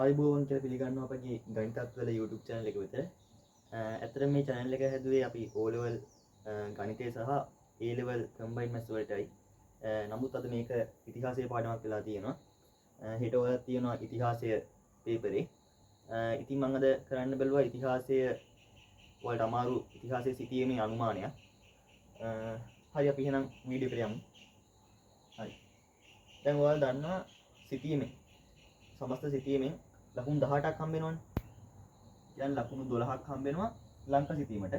අයිබෝවන් කියලා පිළිගන්නවා අපගේ ගණිතත්වල YouTube channel එක වෙත. ඇත්තටම මේ channel එක හැදුවේ අපි O level ගණිතය සහ A level combined maths වලටයි. නමුත් අද මේක ඉතිහාසයේ පාඩමක් වෙලා තියෙනවා. හෙට ඔයාලා තියෙනවා ඉතිහාසය පේපරේ. ඉතින් මම අද කරන්න බැලුවා ඉතිහාසය වලට අමාරු ඉතිහාසයේ සිටීමේ අනුමානයක්. හරි අපි එහෙනම් වීඩියෝ එකට යමු. හරි. දැන් ඔයාලා දන්නවා සිටීමේ සමස්ත සිටීමෙන් ලකුණු 18ක් හම්බ වෙනවනේ. දැන් ලකුණු 12ක් හම්බ වෙනවා ලංක සිටීමට.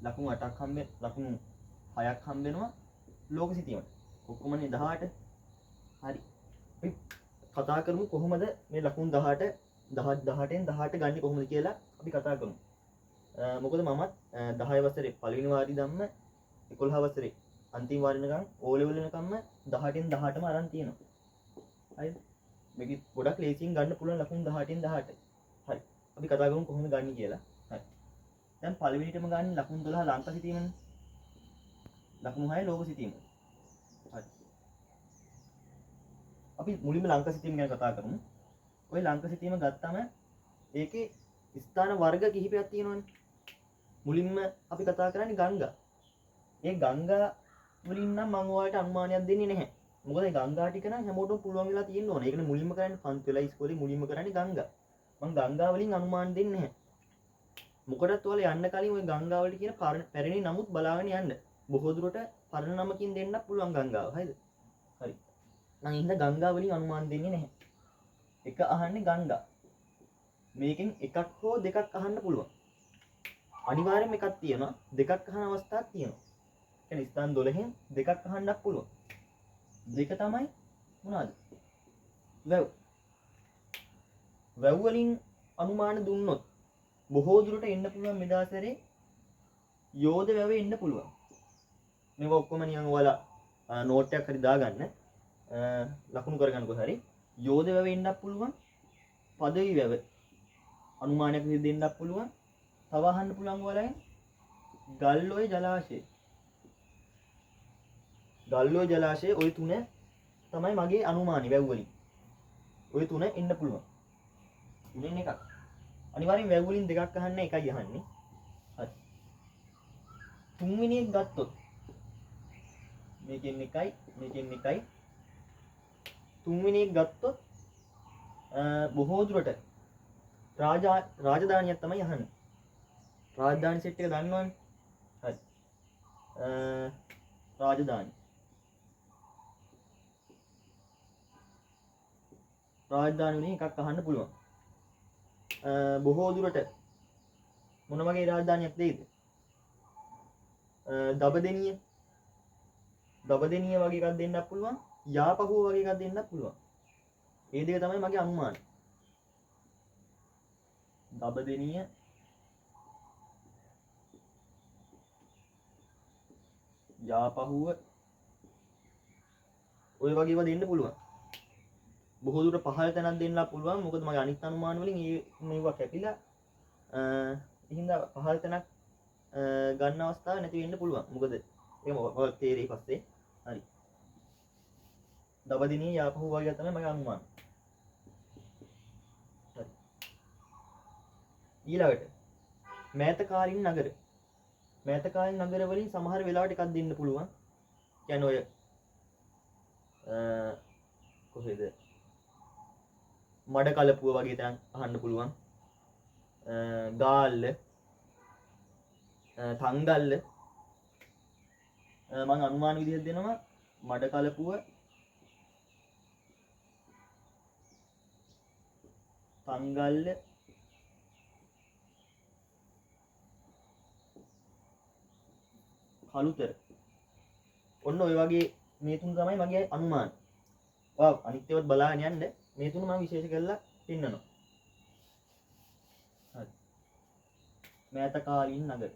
ලකුණු 8ක් ලකුණු 6ක් හම්බ වෙනවා ලෝක සිටීමට. ඔක්කොමනේ 18. හරි. අපි කතා කරමු කොහොමද මේ ලකුණු 18 18න් 18 ගන්නේ කොහොමද කියලා අපි කතා කරමු. මොකද මමත් 10 වසරේ පළවෙනි වාරි ධම්ම 11 වසරේ අන්තිම වාරි වෙනකන් O level වෙනකම්ම 18න් 18ම අරන් තියෙනවා. හරිද? මේක ගොඩක් ලේසියෙන් ගන්න පුළුවන් ලකුණු 18න් 18. හරි. අපි කතා කරමු කොහොමද ගන්න කියලා. හරි. දැන් පළවෙනිටම ගන්න ලකුණු 12 ලංක සිටීමනේ. ලකුණු 6 ලෝක සිටීම. හරි. අපි මුලින්ම ලංක සිටීම ගැන කතා කරමු. ඔය ලංක සිටීම ගත්තම ඒකේ ස්ථාන වර්ග කිහිපයක් තියෙනවනේ. මුලින්ම අපි කතා කරන්නේ ගංගා. ඒ ගංගා වලින් නම් මම ඔයාලට අනුමානයක් දෙන්නේ නැහැ. මොකද මේ ගංගා ටික නම් හැමෝටම පුළුවන් වෙලා තියෙන්න ඕනේ. ඒකනේ මුලින්ම කරන්නේ පන්ති වෙලා ඉස්කෝලේ මුලින්ම කරන්නේ ගංගා. මම ගංගා වලින් අනුමාන දෙන්නේ නැහැ. මොකටද ඔයාලා යන්න කලින් ওই ගංගා වලට කියන පැරණි නමුත් බලාගෙන යන්න. බොහෝ දුරට පරණ නමකින් දෙන්නත් පුළුවන් ගංගාව. හරිද? හරි. මම ඉන්න ගංගා වලින් අනුමාන දෙන්නේ නැහැ. එක අහන්නේ ගංගා. මේකෙන් එකක් හෝ දෙකක් අහන්න පුළුවන්. අනිවාර්යයෙන්ම එකක් තියෙනවා. දෙකක් අහන අවස්ථාවක් තියෙනවා. කියන්නේ ස්ථාන 12න් දෙකක් අහන්නත් පුළුවන්. දෙක තමයි මොනවාද? වැව්. වැව් වලින් අනුමාන දුන්නොත් බොහෝ දුරට එන්න පුළුවන් මෙදාසරේ යෝධ වැවේ එන්න පුළුවන්. මේක ඔක්කොම නිකන් ඔයාලා නෝට් එකක් හරි දාගන්න. ලකුණු කරගන්නකො හරි. යෝධ වැවේ එන්නත් පුළුවන්. පදවි වැව අනුමානයක් විදිහට දෙන්නත් පුළුවන්. තව අහන්න පුළුවන් ඔයාලගෙන් ගල්ඔය ජලාශය. ගල්ඔය ජලාශය ওই තුන තමයි මගේ අනුමානෙ වැව් වලින්. ওই තුන එන්න පුළුවන්. තුනෙන් එකක්. අනිවාර්යෙන් වැව් වලින් දෙකක් අහන්න එකයි අහන්නේ. හරි. තුන්වෙනි එක ගත්තොත් මේකෙන් එකයි මේකෙන් එකයි. තුන්වෙනි එක ගත්තොත් බොහෝ දුරට රාජධානියක් තමයි අහන්නේ. රාජධානි සෙට් එක දන්නවනේ. හරි. රාජධානි වලින් එකක් අහන්න පුළුවන්. බොහෝ දුරට මොන වගේ රාජධානියක් දෙයිද? දබදෙනිය වගේ එකක් දෙන්නත් පුළුවන්. යාපහුව වගේ එකක් දෙන්නත් පුළුවන්. මේ දෙක තමයි මගේ අනුමාන. දබදෙනිය යාපහුව ඔය වගේ ඒවා දෙන්න පුළුවන්. බොහෝ දුරට පහළ තැනක් දෙන්නත් පුළුවන්. මොකද මගේ අනිත් අනුමාන වලින් මේවා කැපිලා ඉහිඳ පහළ තැනක් ගන්න අවස්ථාවක් නැති වෙන්න පුළුවන්. මොකද ඒක ඔයාලට තේරෙයි පස්සේ. හරි. දබදිනිය යාපහුව වගේ තමයි මගේ අනුමාන. හරි. ඊළඟට මෑතකාලින් නගර. මෑතකාලින් නගර වලින් සමහර වෙලාවට එකක් දෙන්න පුළුවන්. කියන්නේ ඔය කොහෙද? මඩ කලපුව වගේ තැන් අහන්න පුළුවන්. ගාල්ල, තංගල්ල මම අනුමාන විදිහට දෙනවා. මඩ කලපුව, තංගල්ල, කළුතර. ඔන්න ඔය වගේ මේ තුන තමයි මගේ අනුමාන. ඔයා අනිත් ඒවාත් බලාගෙන යන්න. මේ තුන මම විශේෂ කරලා පෙන්නනවා. හරි. මෑතකාලීන නගර.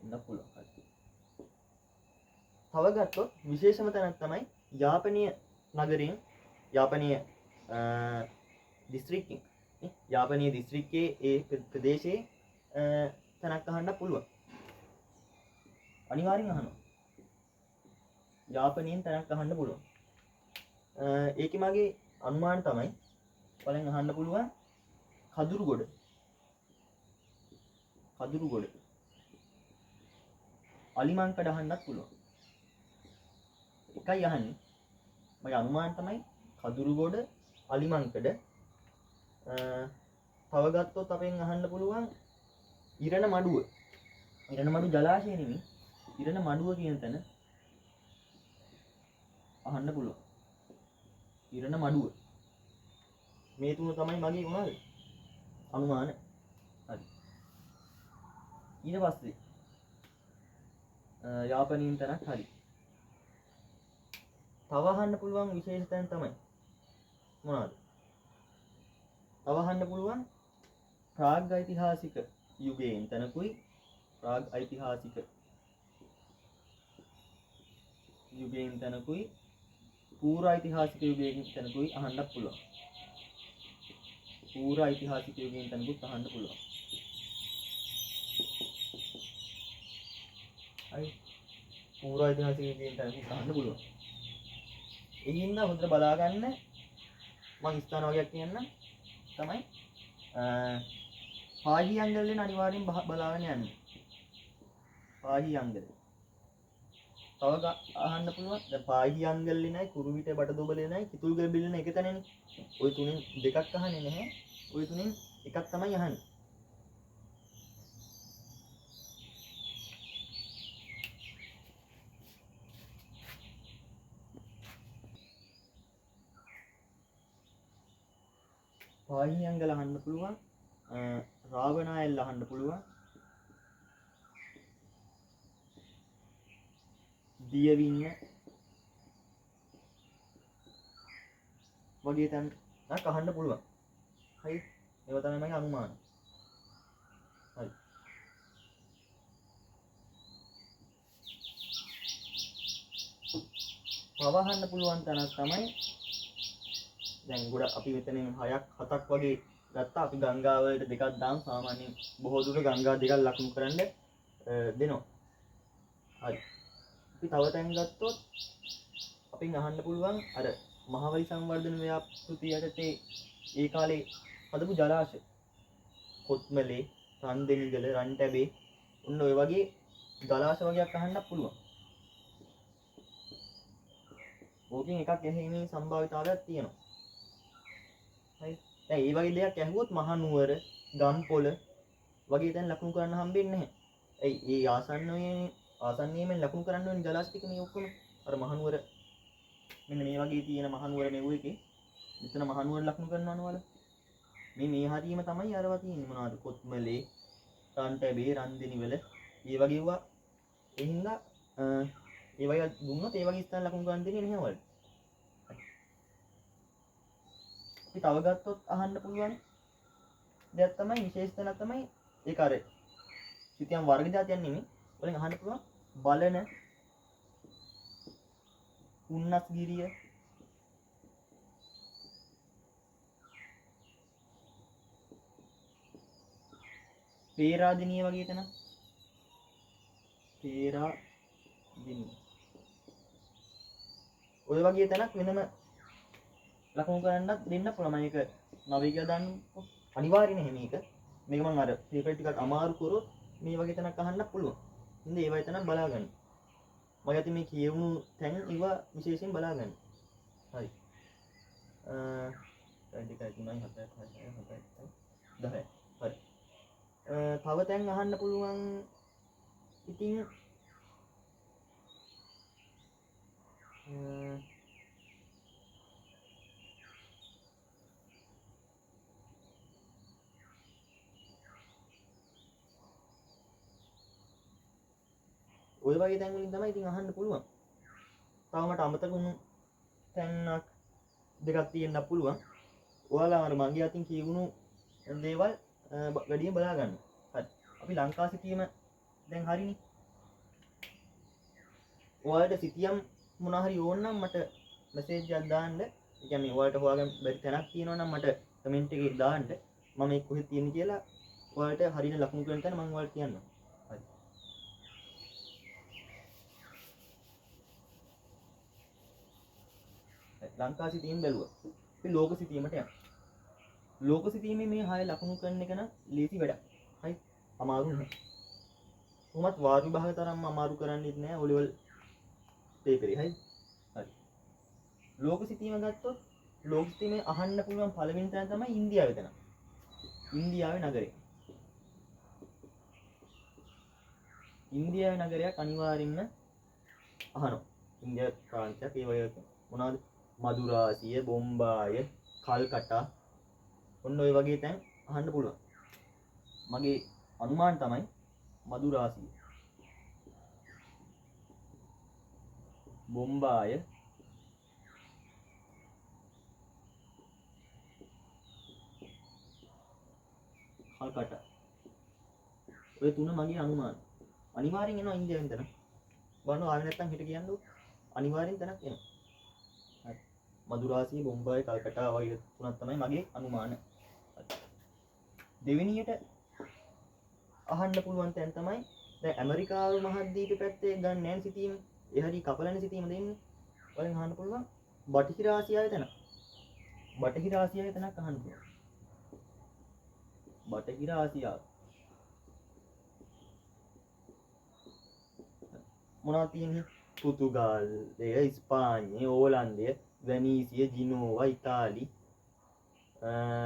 ඉන්න පුළුවන්. හරි. තව ගත්තොත් විශේෂම තැනක් තමයි යාපනීය නගරයෙන් යාපනීය දිස්ත්‍රික්කයෙන්. යාපනීය දිස්ත්‍රික්කයේ ඒ ප්‍රදේශයේ තැනක් අහන්න පුළුවන්. අනිවාර්යෙන් අහනවා. යාපනයෙන් තැනක් අහන්න පුළුවන්. ඒකේ මගේ අනුමාන තමයි පළවෙනි අහන්න පුළුවන් කදුරුගොඩ. කදුරුගොඩ. අලිමංකඩ අහන්නත් පුළුවන්. එකයි අහන්නේ. මගේ අනුමාන තමයි කදුරුගොඩ අලිමංකඩ. තව ගත්තොත් අපෙන් අහන්න පුළුවන් ඉරණ මඩුව. ඉරණ මඩුව ජලාශය නෙමෙයි. ඉරණ මඩුව කියන තැන අහන්න පුළුවන්. ඉරණ මඩුව. මේ තුන තමයි මගේ මොනවාද? අනුමාන. හරි. ඊට පස්සේ යාපනීන් තැනක් හරි. තව අහන්න පුළුවන් විශේෂ තැන තමයි මොනවාද? තව අහන්න පුළුවන් ප්‍රාග් ඓතිහාසික යුගයෙන් තැනකුයි ප්‍රාග් ඓතිහාසික යුගයෙන් තැනකුයි පූර්ව ඓතිහාසික යුගයෙන් තැනකුයි අහන්නත් පුළුවන්. පූර්ව ඓතිහාසික යුගයෙන් තැනකුත් අහන්න පුළුවන්. හරි. පූර්ව ඓතිහාසික යුගයෙන් තැනකුත් අහන්න පුළුවන්. එයින්ද හොඳට බලා ගන්න මම ස්ථාන වගේක් කියන්නම් තමයි පාහි අංගලෙන් අනිවාර්යෙන් බලාගෙන යන්න. පාහි අංගල. තව අහන්න පුළුවන් දැන් පාහි අංගලේ නයි කුරුවිට බටදොබලේ නයි කිතුල්ගල් බිල්ලන එක තැනනේ. ওই තුනෙන් දෙකක් අහන්නේ නැහැ. ওই තුනෙන් එකක් තමයි අහන්නේ. පාහි අංගල අහන්න පුළුවන්. රාවණායල් අහන්න පුළුවන්. දියවින්න වගේ තැන් අහන්න පුළුවන්. හරි. ඒවා තමයි මගේ අනුමාන. හරි. තව අහන්න පුළුවන් තැනක් තමයි දැන් ගොඩ අපි මෙතනින් 6ක් 7ක් වගේ ගත්තා. අපි ගංගා වලට දෙකක් දාමු. සාමාන්‍යයෙන් බොහෝ දුර ගංගා දෙකක් ලකුණු කරන්න දෙනවා. හරි. අපි තව තැන් ගත්තොත් අපින් අහන්න පුළුවන් අර මහවැලි සංවර්ධන ව්‍යාපෘතිය යටතේ ඒ කාලේ හදපු ජලාශය. කොත්මලේ, රන්දෙනිගල, රන්ටැබේ ඔන්න ඔය වගේ ජලාශ වගේක් අහන්නත් පුළුවන්. ඕකෙන් එකක් ඇහිීමේ සම්භාවිතාවයක් තියෙනවා. හරි. දැන් මේ වගේ දෙයක් ඇහුවොත් මහනුවර, ගම්පොළ වගේ තැන් ලකුණු කරන්න හම්බෙන්නේ නැහැ. ඒ ආසන්නයේම ලකුණු කරන්න ඕනේ ජලාශ ටික මේ ඔක්කොම. අර මහනුවර මෙන්න මේ වගේ තියෙන මහනුවර මෙව එකේ මෙතන මහනුවර ලකුණු කරනවනේ වල. මේ හරියම තමයි අරවා තියෙන්නේ මොනවද? කොත්මලේ, රන්ටැබේ, රන්දෙනිවල මේ වගේ ඒවා. ඒ හින්දා ඒ වගේ දුන්නොත් ඒ වගේ ස්ථාන ලකුණු කරන්න දෙන්නේ නැහැ වල. අපි තව ගත්තොත් අහන්න පුළුවන් දෙයක් තමයි විශේෂ තැනක් තමයි ඒක අර සිතියම් වර්ග જાතියක් නෙමෙයි. වලින් අහන්න පුළුවන් බලන උන්නස්ගිරිය පේරාදෙනිය වගේ තැන. පේරාදෙනිය ඔය වගේ තැනක් වෙනම ලකුණු කරන්නත් දෙන්න පුළුවන්. මම ඒක 9 කියලා දාන්නකො. අනිවාර්ය නෙමෙයි මේක. මේක මම අර පේපර් ටිකක් අමාරු කරොත් මේ වගේ තැනක් අහන්න පුළුවන්. ඉතින් ඒ වගේ තැනක් බලා ගන්න. මම යති මේ කියවුණු තැන් ඒවා විශේෂයෙන් බලා ගන්න. හරි. 2 3 4 5 6 7 10. හරි. තව තැන් අහන්න පුළුවන්. ඉතින් ඔය වගේ තැන් වලින් තමයි ඉතින් අහන්න පුළුවන්. තව මට අමතක වුණු තැන්ක් දෙකක් තියෙන්න පුළුවන්. ඔයාලා අර මගේ අතින් කියවුණු දේවල් වැඩියෙන් බලා ගන්න. හරි. අපි ලංකා සිතියම දැන් හරිනේ. ඔයාලට සිතියම් මොනවා හරි ඕන නම් මට මැසේජ් එකක් දාන්න. ඒ කියන්නේ ඔයාලට හොයාගන්න බැරි තැනක් තියෙනවා නම් මට කමෙන්ට් එකේ දාන්න. මම ඒක කොහෙද තියෙන්නේ කියලා ඔයාලට හරියට ලකුණු කරන තැන මම ඔයාලට කියන්නම්. හරි. ලංකා සිතීම බැලුවා. අපි ලෝක සිතීමට යනවා. ලෝක සිතීමේ මේ 6 ලකුණු කරන එක නම් ලේසි වැඩක්. හරි. අමාරු නෑ. උමත් වාර විභාග තරම්ම අමාරු කරන්නේත් නෑ O level පේපරේ. හරි. හරි. ලෝක සිතීම ගත්තොත් ලෝක සිතීමේ අහන්න පුළුවන් පළවෙනි තැන තමයි ඉන්දියාවේ තැන. ඉන්දියාවේ නගරය. ඉන්දියාවේ නගරයක් අනිවාර්යෙන්ම අහනවා. ඉන්දියා ප්‍රාන්තයක් ඒ වගේ මොනවද? මදුරාසිය, බොම්බාය, කල්කටා ඔන්න ඔය වගේ තැන් අහන්න පුළුවන්. මගේ අනුමාන තමයි මදුරාසිය, බොම්බාය, කල්කටා ඔය තුන මගේ අනුමාන. අනිවාර්යෙන් එනවා ඉන්දියාවෙන් තැන. බලන්න ආවෙ නැත්තම් හිට කියන්නකො. අනිවාර්යෙන් තැනක් එනවා. හරි. මදුරාසිය, බොම්බාය, කල්කටා වගේ තුනක් තමයි මගේ අනුමාන. දෙවෙනියට අහන්න පුළුවන් තැන් තමයි දැන් ඇමරිකාව මහද්වීප පැත්තේ ගන්න නෑන් සිටීම. ඒ හරි කපලන සිටීම දෙන්නේ. වලින් අහන්න පුළුවන් බටහිර ආසියාවේ තැන. බටහිර ආසියාවේ තැනක් අහන්න පුළුවන්. බටහිර ආසියාව මොනවද තියෙන්නේ? පෘතුගාලය, ස්පාඤ්ඤය, ඕලන්දය, වෙනීසිය, ජිනෝවා, ඉතාලි,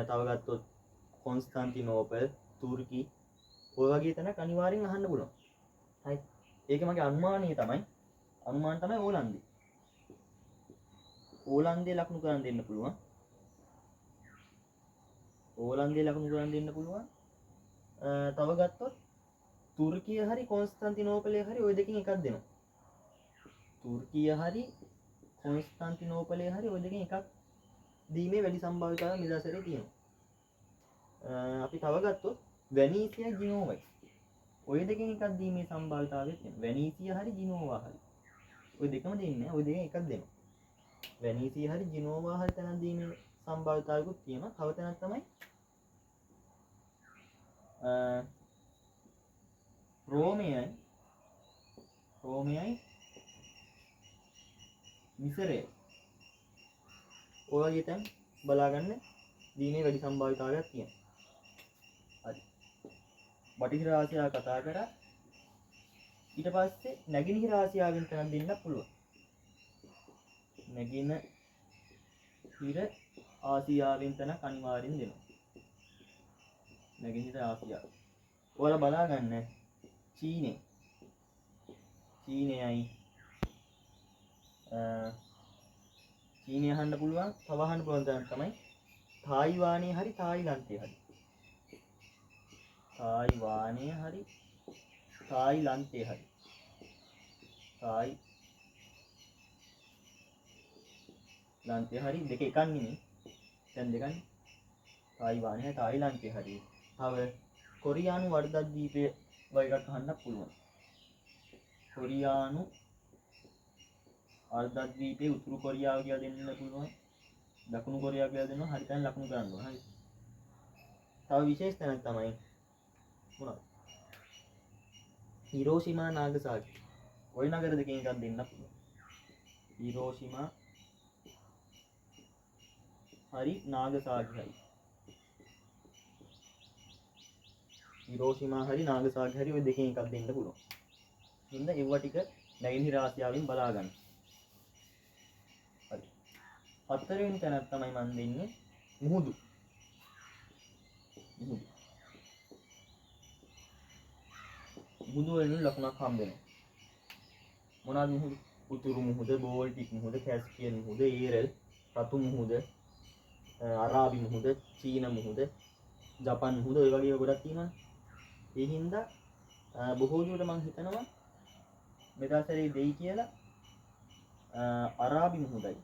තව ගත්තොත් කොන්ස්ටන්ටිනෝපල්, තුර්කි ඔය වගේ තැනක් අනිවාර්යෙන් අහන්න පුළුවන්. හරි. ඒක මගේ අනුමානය තමයි. අනුමාන තමයි ඕලන්දේ. ඕලන්දේ ලකුණු කරන් දෙන්න පුළුවන්. ඕලන්දේ ලකුණු කරන් දෙන්න පුළුවන්. තව ගත්තොත් තුර්කිය හරි කොන්ස්ටන්ටිනෝපලය හරි ওই දෙකෙන් එකක් දෙනවා. තුර්කිය හරි කොන්ස්ටන්ටිනෝපලය හරි ওই දෙකෙන් එකක් දීමේ වැඩි සම්භාවිතාවක් නිදර්ශනයේ තියෙනවා. අපි තව ගත්තොත් වෙනීසියයි ජිනෝවයි. ওই දෙකෙන් එකක් දීමේ සම්භාවිතාවය තියෙනවා. වෙනීසිය හරි ජිනෝවා හරි. ওই දෙකම දෙන්නේ නැහැ. ওই දෙකෙන් එකක් දෙනවා. වෙනීසිය හරි ජිනෝවා හරි තැනක් දීමේ සම්භාවිතාවයකුත් තියෙනවා. තව තැනක් තමයි රෝමයයි මිසරය ඔය වගේ තැන් බලාගන්න දීමේ වැඩි සම්භාවිතාවයක් තියෙනවා. හරි. බටහිර ආසියාව කතා කරා. ඊට පස්සේ නැගෙනහිර ආසියාවෙන් තැනක් දෙන්න පුළුවන්. නැගෙනහිර ආසියාවෙන් තැනක් අනිවාර්යෙන් දෙනවා. නැගෙනහිර ආසියාව. ඔයාලා බලාගන්න චීනයයි චීනය අහන්න පුළුවන්. තව අහන්න පුළුවන් තැන තමයි තායිවානයේ හරි තායිලන්තයේ හරි. තායිවානයේ හරි තායිලන්තයේ හරි. තායිලන්තයේ හරි දෙක එකක් නෙමෙයි. දැන් දෙකන්නේ. තායිවානයේ තායිලන්තයේ හරි. තව කොරියානු වර්ධද්වීපය වගේ එකක් අහන්න පුළුවන්. කොරියානු වර්ධද්වීපයේ උතුරු කොරියාව කියලා දෙන්න පුළුවන්. දකුණු කොරියාව කියලා දෙනවා. හරි තැන ලකුණු කරන්න ඕන. හරි. තව විශේෂ තැනක් තමයි මොනවද? හිරෝෂිමා නාගසාකි. ওই නගර දෙකෙන් එකක් දෙන්න පුළුවන්. හිරෝෂිමා හරි නාගසාකි හරි. හිරෝෂිමා හරි නාගසාකි හරි ওই දෙකෙන් එකක් දෙන්න පුළුවන්. හින්ද ඒව ටික නැගෙනහිර ආසියාවෙන් බලා ගන්න. හරි. හතරවෙනි තැනක් තමයි මම දෙන්නේ මුහුදු. මුහුදු වලින් ලකුණක් හම්බ වෙනවා. මොනවාද මුහුදු? උතුරු මුහුද, බෝල්ටික් මුහුද, කැස්පියන් මුහුද, ඒරල්, රතු මුහුද, අරාබි මුහුද, චීන මුහුද, ජපන් මුහුද ඔය වගේ ගොඩක් තියෙනවා. ඒ හින්දා බොහෝ දුරට මම හිතනවා මෙදාසරේ දෙයි කියලා අරාබි මුහුදයි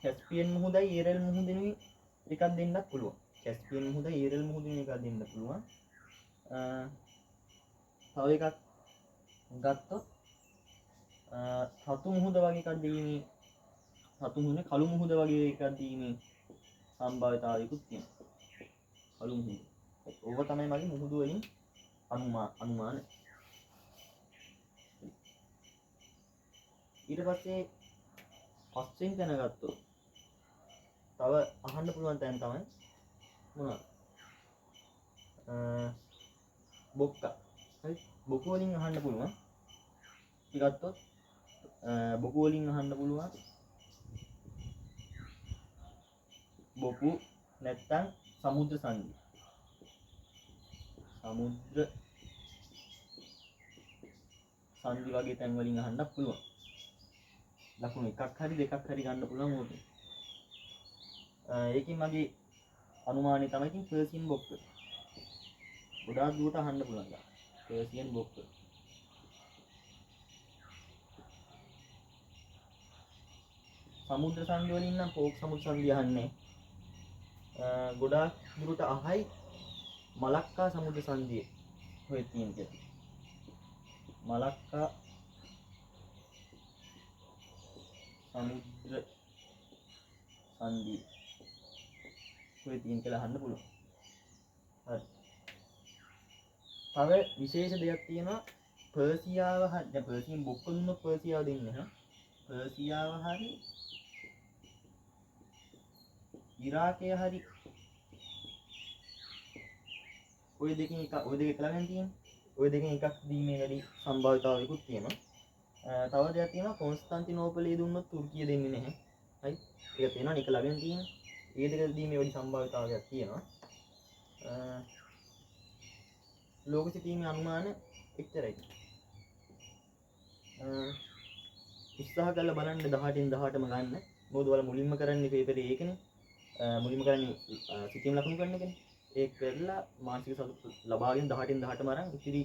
කැස්පියන් මුහුදයි ඒරල් මුහුදෙනුයි එකක් දෙන්නත් පුළුවන්. කැස්පියන් මුහුදයි ඒරල් මුහුදෙනුයි එකක් දෙන්න පුළුවන්. තව එකක් ගත්තොත් සතු මුහුද වගේ එකක් දීමේ සතු මුහුද කළු මුහුද වගේ එකක් දීමේ සම්භාවිතාවයකුත් තියෙනවා. කළු මුහුද. ඕක තමයි මගේ මුහුදු වලින් අනුමාන. ඊට පස්සේ පස්වෙන් තැන ගත්තොත් තව අහන්න පුළුවන් තැන තමයි මොනවද? බොක්කා. හරි. බොකු වලින් අහන්න පුළුවන්. අපි ගත්තොත් බොකු වලින් අහන්න පුළුවන්. බොකු නැත්තම් සමුද්‍ර සංධි. සමුද්‍ර සංධි වගේ තැන් වලින් අහන්නත් පුළුවන්. ලකුණු එකක් හරි දෙකක් හරි ගන්න පුළුවන් ඕකේ. ඒකෙන් මගේ අනුමානය තමයි ඉතින් පර්සියන් බොක්ක. ගොඩාක් දුරට අහන්න පුළුවන්. පර්සියන් බොක්ක. සමුද්‍ර සංධි වලින් නම් පෝක් සමුද්‍ර සංධි අහන්නේ. ගොඩාක් දුරට අහයි මලක්කා සමුද්‍ර සංධිය ඔය තියෙන්නේ. මලක්කා සමුද්‍ර සංධිය ඔය තියෙන කියලා අහන්න පුළුවන්. හරි. තව විශේෂ දෙයක් තියෙනවා පර්සියාව හරි දැන් පර්සියන් බොක්ක දුන්නොත් පර්සියාව දෙන්නේ නැහැ. පර්සියාව හරි ඉරාකය හරි ඔය දෙකෙන් එක ළඟින් තියෙන ඔය දෙකෙන් එකක් දීමේ වැඩි සම්භාවිතාවයකුත් තියෙනවා. තව දෙයක් තියෙනවා කොන්ස්ටන්ටිනෝපලේ දුන්නොත් තුර්කිය දෙන්නේ නැහැ. හරි. ඒක තියෙනවා එක ළඟින් තියෙන. ඒ දෙක දීමේ වැඩි සම්භාවිතාවයක් තියෙනවා. ලෝක සිටීමේ අනුමාන එච්චරයි. උත්සාහ කරලා බලන්න 18න් 18ම ගන්න. මොකද ඔයාලා මුලින්ම කරන්නේ පේපරේ ඒකනේ. මුලින්ම කරන්නේ සිටීම් ලකුණු ගන්න එකනේ. ඒක කරලා මානසික සතුට ලබාගෙන 18න් 18ම අරන් ඉතිරි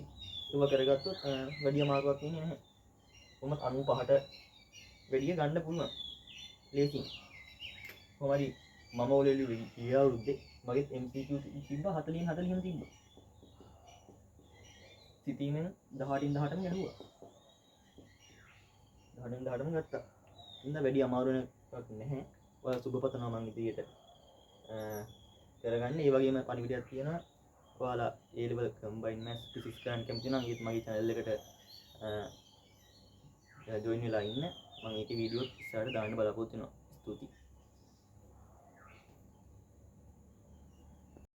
ඒව කරගත්තොත් වැඩි මාර්කුවක් එන්නේ නැහැ. කොහොමද 95ට වැඩි ගන්න පුළුවන්. ලේසියෙන්. කොහොමද මම ඔලෙලි ගිය අවුරුද්දේ මගේ MCQ තිබ්බා 40න් 40ම තිබ්බා. සිටීමෙන් 18න් 18ම ගැහුවා. 18න් 18ම ගත්තා. ඉන්න වැඩි අමාරුවක් නැහැ. ඔයාලා සුබ පතනවා මම ඉදිරියට කරගන්න. ඒ වගේම පණිවිඩයක් තියෙනවා. ඔයාලා A level combined maths physics කරන්න කැමති නම් ඒත් මගේ channel එකට join වෙලා ඉන්න. මම ඒකේ වීඩියෝත් ඉස්සරහට දාන්න බලාපොරොත්තු වෙනවා. ස්තුතියි.